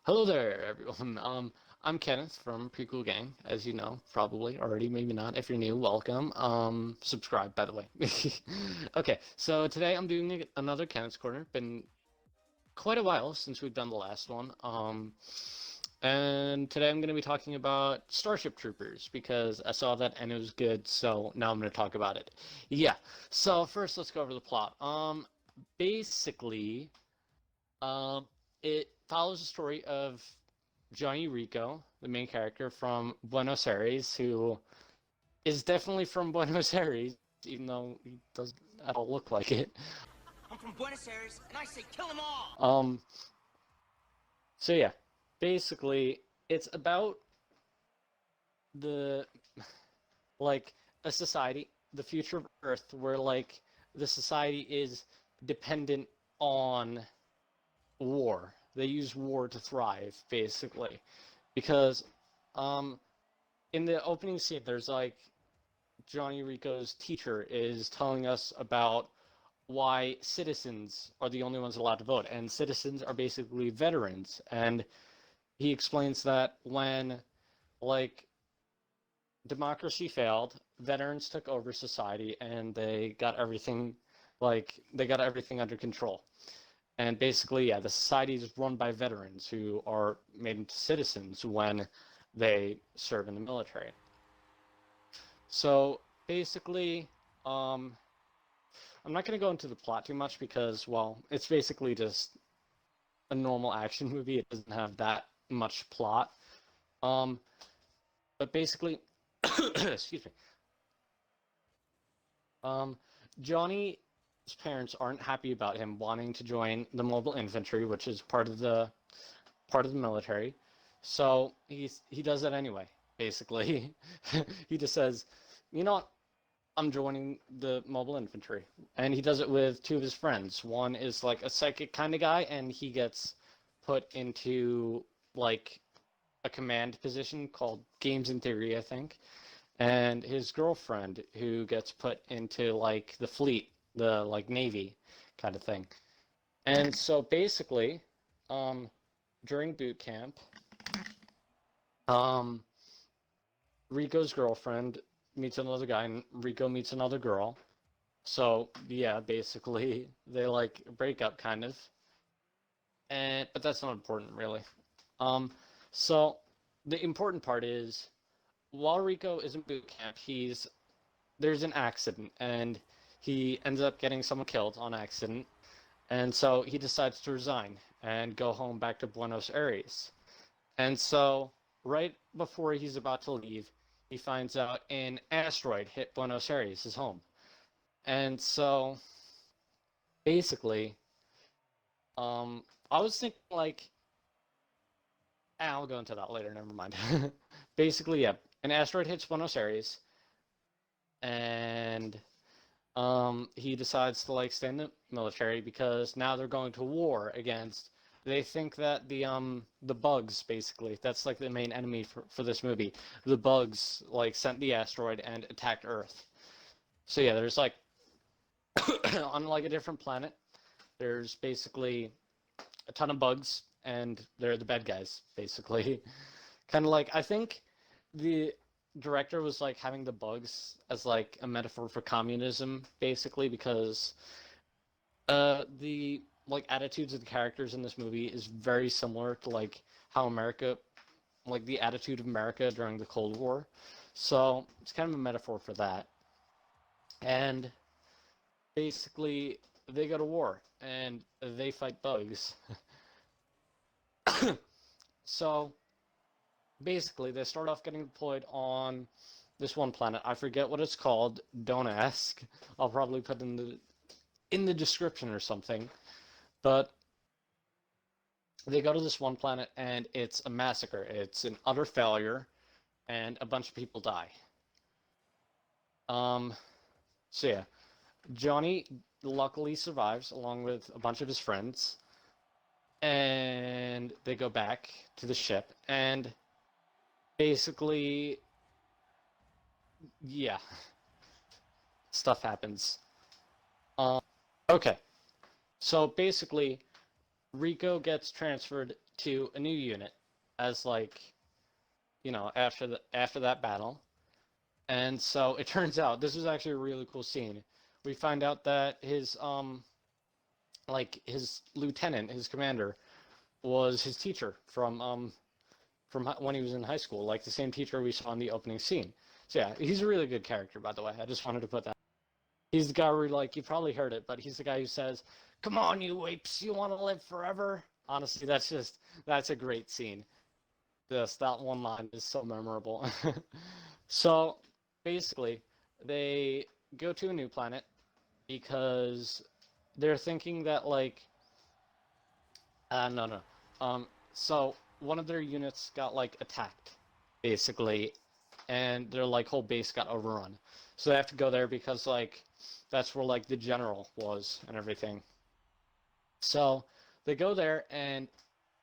Hello there, everyone. I'm Kenneth from Pretty Cool Gang, as you know, probably already, maybe not. If you're new, welcome. Subscribe, by the way. Okay, so today I'm doing another Kenneth's Corner. Been quite a while since we've done the last one. And today I'm going to be talking about Starship Troopers because I saw that and it was good, so now I'm going to talk about it. Yeah. So first, let's go over the plot. Basically, um, it follows the story of Johnny Rico, the main character from Buenos Aires, who is definitely from Buenos Aires, even though he doesn't at all look like it. I'm from Buenos Aires, and I say kill them all! Um, so yeah, basically, it's about the like a society, the future of Earth, where the society is dependent on war. They use war to thrive, basically, because um, in the opening scene, there's Johnny Rico's teacher is telling us about why citizens are the only ones allowed to vote, and citizens are basically veterans. And he explains that when like democracy failed, veterans took over society and they got everything under control. And basically, yeah, the society is run by veterans who are made into citizens when they serve in the military. So basically, um, I'm not going to go into the plot too much because, well, it's basically just a normal action movie. It doesn't have that much plot. Um, but basically, excuse me. Um, Johnny's parents aren't happy about him wanting to join the mobile infantry, which is part of the military. So he does it anyway. Basically, he just says, "You know what? I'm joining the mobile infantry." And he does it with two of his friends. One is like a psychic kind of guy, and he gets put into like a command position called Games in Theory, I think. And his girlfriend, who gets put into like the fleet, the like Navy kind of thing. And so basically, um, during boot camp, um, Rico's girlfriend meets another guy, and Rico meets another girl. So yeah, basically they like break up kind of, and but that's not important really. Um, so the important part is while Rico is in boot camp, he's there's an accident and he ends up getting someone killed on accident, and so he decides to resign and go home back to Buenos Aires. And so right before he's about to leave, he finds out an asteroid hit Buenos Aires, his home. And so basically, I was thinking I'll go into that later. Never mind. Basically, yeah, an asteroid hits Buenos Aires, and he decides to like stay in the military because now they're going to war against. They think that the bugs basically that's like the main enemy for this movie. The bugs like sent the asteroid and attacked Earth. So yeah, there's like on like a different planet. There's basically a ton of bugs, and they're the bad guys, basically. Kind of like I think the director was like having the bugs as like a metaphor for communism, basically, because the like attitudes of the characters in this movie is very similar to like how America, like the attitude of America during the Cold War. So it's kind of a metaphor for that. And basically, they go to war and they fight bugs. So basically, they start off getting deployed on this one planet. I forget what it's called. Don't ask. I'll probably put in the description or something. But they go to this one planet and it's a massacre. It's an utter failure, and a bunch of people die. Um, so yeah, Johnny luckily survives along with a bunch of his friends, and they go back to the ship, and basically, yeah, stuff happens. Um, okay, so basically, Rico gets transferred to a new unit as like, after that battle. And so it turns out this is actually a really cool scene. We find out that his lieutenant, his commander, was his teacher from when he was in high school, like the same teacher we saw in the opening scene. So yeah, he's a really good character, by the way. I just wanted to put that. He's the guy where, like, you probably heard it, but he's the guy who says, "Come on, you apes, you want to live forever?" Honestly, that's a great scene. That one line is so memorable. So basically, they go to a new planet because they're thinking that, like, no, no. So one of their units got, like, attacked, basically, and their, like, whole base got overrun. So they have to go there because, like, that's where, like, the general was and everything. So they go there and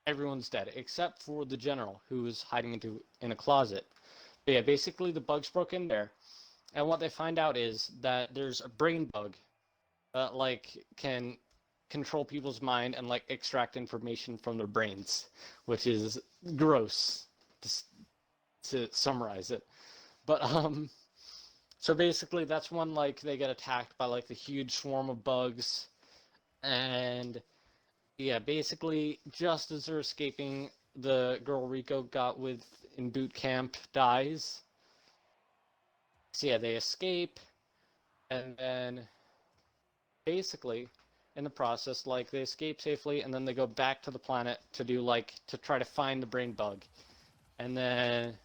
everyone's dead except for the general, who's hiding in a closet. But yeah, basically the bugs broke in there, and what they find out is that there's a brain bug that, like, can control people's mind and, like, extract information from their brains, which is gross to summarize it. But so basically that's when, like, they get attacked by, like, the huge swarm of bugs. And yeah, basically just as they're escaping, the girl Rico got with in boot camp dies. So yeah, they escape, and then basically in the process, like, they escape safely, and then they go back to the planet to do, like, to try to find the brain bug. And then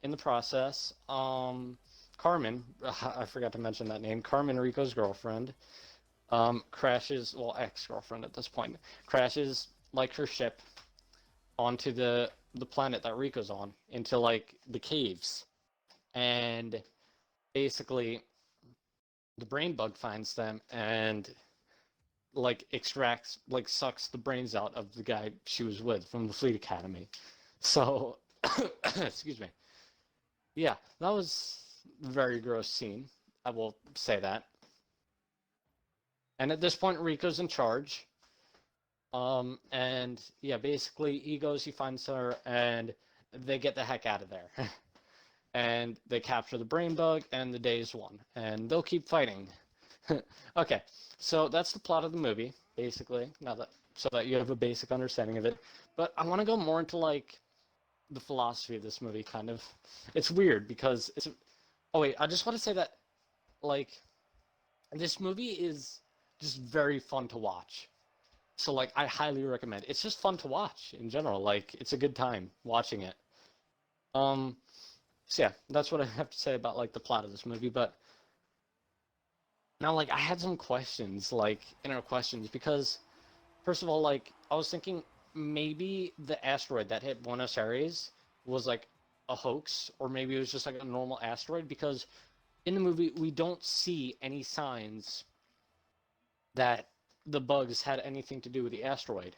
in the process, Carmen, I forgot to mention that name, Carmen, Rico's girlfriend, crashes, well, ex-girlfriend at this point, crashes, like, her ship onto the planet that Rico's on, into, like, the caves. And basically the brain bug finds them and, like, extracts, like, sucks the brains out of the guy she was with from the Fleet Academy. So excuse me. Yeah, that was a very gross scene, I will say that. And at this point Rico's in charge. And yeah, basically he goes, he finds her, and they get the heck out of there. And they capture the brain bug, and the day is won. And they'll keep fighting. Okay, so that's the plot of the movie, basically. Now that so that you have a basic understanding of it. But I want to go more into, like, the philosophy of this movie, kind of. It's weird because it's. Oh wait, I just want to say that, like, this movie is just very fun to watch. So, like, I highly recommend. It's just fun to watch in general. Like, it's a good time watching it. Um, so yeah, that's what I have to say about, like, the plot of this movie. But now, like, I had some questions, like, inner questions, because first of all, like, I was thinking maybe the asteroid that hit Buenos Aires was, like, a hoax, or maybe it was just, like, a normal asteroid, because in the movie we don't see any signs that the bugs had anything to do with the asteroid.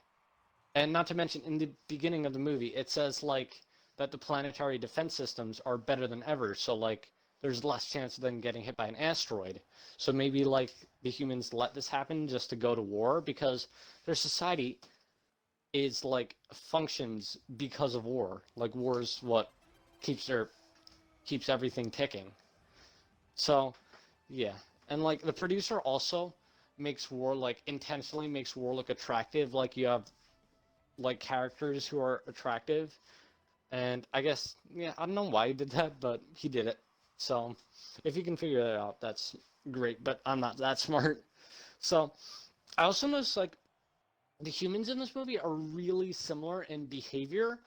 And not to mention, in the beginning of the movie, it says, like, that the planetary defense systems are better than ever, so, like, there's less chance of them getting hit by an asteroid. So maybe, like, the humans let this happen just to go to war, because their society is, like, functions because of war. Like, war is what keeps everything ticking. So, yeah. And, like, the producer also makes war, like, intentionally makes war look attractive. Like, you have, like, characters who are attractive. And I guess, yeah, I don't know why he did that, but he did it. So, if you can figure that out, that's great, but I'm not that smart. So, I also noticed, like, the humans in this movie are really similar in behavior,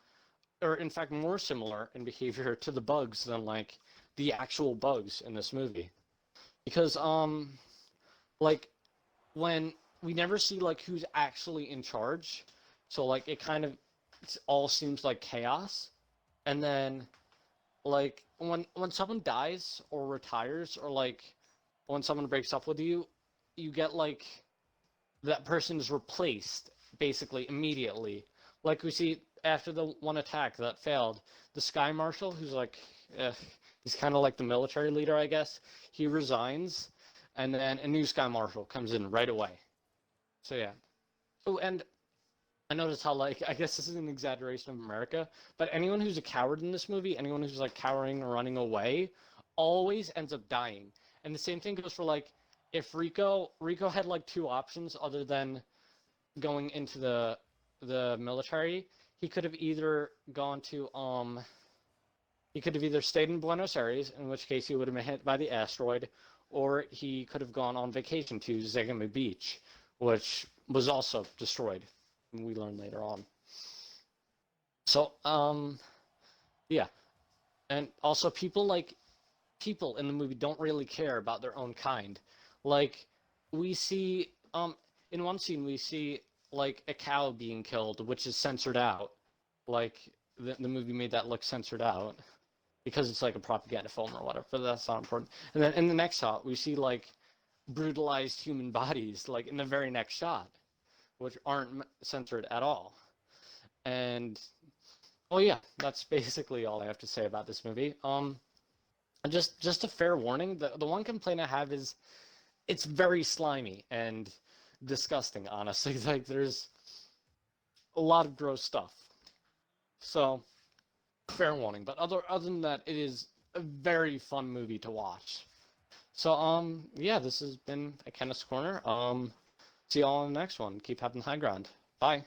or in fact more similar in behavior to the bugs than, like, the actual bugs in this movie. Because, like, when we never see, like, who's actually in charge, so, like, it kind of all seems like chaos. And then, like, when someone dies or retires, or, like, when someone breaks up with you, you get, like, that person is replaced basically immediately. Like we see after the one attack that failed, the Sky Marshal, who's, like, he's kind of like the military leader, I guess, he resigns, and then a new Sky Marshal comes in right away. So yeah. Oh, and I noticed how, like, I guess this is an exaggeration of America, but anyone who's a coward in this movie, anyone who's like cowering or running away, always ends up dying. And the same thing goes for like if Rico had like two options other than going into the military, he could have either gone to he could have either stayed in Buenos Aires, in which case he would have been hit by the asteroid, or he could have gone on vacation to Zagame Beach, which was also destroyed. We learn later on. So, yeah, and also people in the movie don't really care about their own kind. Like we see, in one scene we see like a cow being killed, which is censored out. Like the movie made that look censored out because it's like a propaganda film or whatever. But that's not important. And then in the next shot, we see like brutalized human bodies, like in the very next shot, which aren't censored at all. And oh yeah, that's basically all I have to say about this movie. Just a fair warning. The one complaint I have is it's very slimy and disgusting. Honestly, like there's a lot of gross stuff. So fair warning. But other than that, it is a very fun movie to watch. So yeah, this has been a Kenneth's Corner. See y'all on the next one. Keep having high ground. Bye.